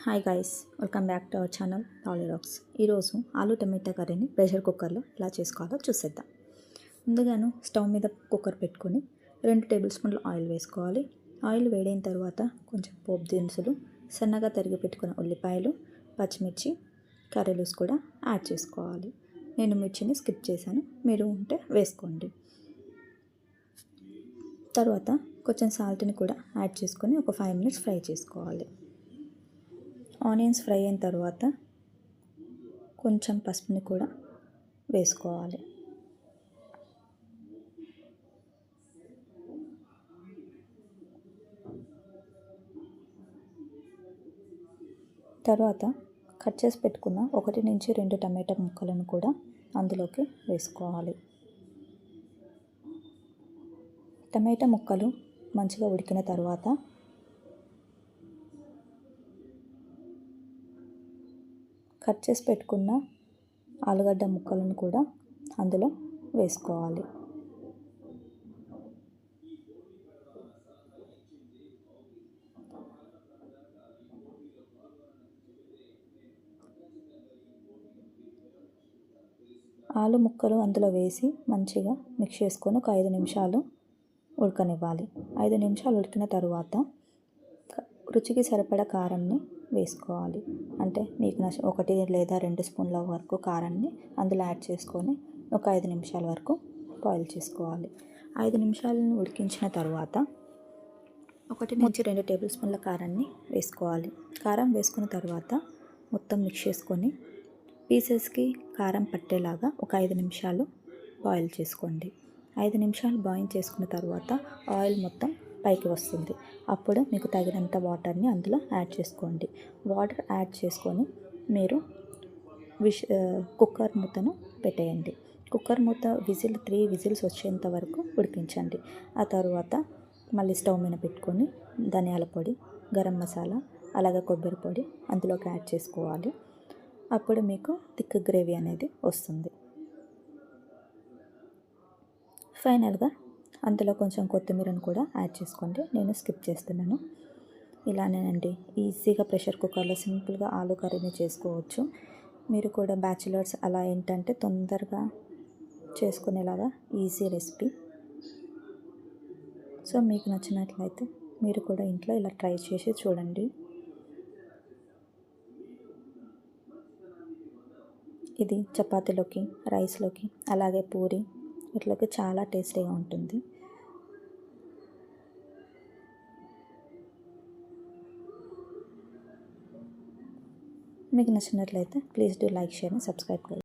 Hi guys, welcome back to our channel లాలీరాక్స్. ఈరోజు ఆలు టమాటా కర్రీని ప్రెషర్ కుక్కర్లో ఎలా చేసుకోవాలో చూసేద్దాం. ముందుగాను స్టవ్ మీద కుక్కర్ పెట్టుకొని 2 టేబుల్ స్పూన్ల ఆయిల్ వేసుకోవాలి. ఆయిల్ వేడైన తర్వాత కొంచెం పోపు దినుసులు, సన్నగా తరిగి పెట్టుకున్న ఉల్లిపాయలు, పచ్చిమిర్చి, కర్రీ లీవ్స్ కూడా యాడ్ చేసుకోవాలి. నేను మిర్చిని స్కిప్ చేశాను, మీరు ఉంటే వేసుకోండి. తర్వాత కొంచెం సాల్ట్ని కూడా యాడ్ చేసుకొని ఒక 5 మినిట్స్ ఫ్రై చేసుకోవాలి. ఆనియన్స్ ఫ్రై అయిన తర్వాత కొంచెం పసుపుని కూడా వేసుకోవాలి. తర్వాత కట్ చేసి పెట్టుకున్న 1 నుంచి 2 టమాటా ముక్కలను కూడా అందులోకి వేసుకోవాలి. టమాటా ముక్కలు మంచిగా ఉడికిన తర్వాత కట్ చేసి పెట్టుకున్న ఆలుగడ్డ ముక్కలను కూడా అందులో వేసుకోవాలి. ఆలు ముక్కలు అందులో వేసి మంచిగా మిక్స్ చేసుకొని ఒక 5 నిమిషాలు ఉడకనివ్వాలి. 5 నిమిషాలు ఉడికిన తర్వాత రుచికి సరిపడా కారాన్ని వేసుకోవాలి. అంటే మీకు 1 లేదా 2 స్పూన్ల వరకు కారాన్ని అందులో యాడ్ చేసుకొని ఒక 5 నిమిషాల వరకు బాయిల్ చేసుకోవాలి. 5 నిమిషాలను ఉడికించిన తర్వాత 1 నుంచి 2 టేబుల్ స్పూన్ల కారాన్ని వేసుకోవాలి. కారం వేసుకున్న తర్వాత మొత్తం మిక్స్ చేసుకొని పీసెస్కి కారం పట్టేలాగా ఒక 5 నిమిషాలు బాయిల్ చేసుకోండి. 5 నిమిషాలు బాయిల్ చేసుకున్న తర్వాత ఆయిల్ మొత్తం పైకి వస్తుంది. అప్పుడు మీకు తగినంత వాటర్ని అందులో యాడ్ చేసుకోండి. వాటర్ యాడ్ చేసుకొని మీరు కుక్కర్ మూతను పెట్టేయండి. కుక్కర్ మూత 3 విజిల్స్ వచ్చేంత వరకు ఉడికించండి. ఆ తర్వాత మళ్ళీ స్టవ్ మీద పెట్టుకొని ధనియాల పొడి, గరం మసాలా, అలాగే కొబ్బరి పొడి అందులోకి యాడ్ చేసుకోవాలి. అప్పుడు మీకు థిక్ గ్రేవీ అనేది వస్తుంది. ఫైనల్గా అందులో కొంచెం కొత్తిమీరను కూడా యాడ్ చేసుకోండి. నేను స్కిప్ చేస్తున్నాను. ఇలానేనండి ఈజీగా ప్రెషర్ కుక్కర్లో సింపుల్గా ఆలు కర్రీని చేసుకోవచ్చు. మీరు కూడా బ్యాచిలర్స్ అలా ఏంటంటే తొందరగా చేసుకునేలాగా ఈజీ రెసిపీ. సో మీకు నచ్చినట్లయితే మీరు కూడా ఇంట్లో ఇలా ట్రై చేసి చూడండి. ఇది చపాతీలోకి, రైస్లోకి, అలాగే పూరి వీటిలోకి చాలా టేస్టీగా ఉంటుంది. మీకు నచ్చినట్లయితే please do like, share and subscribe.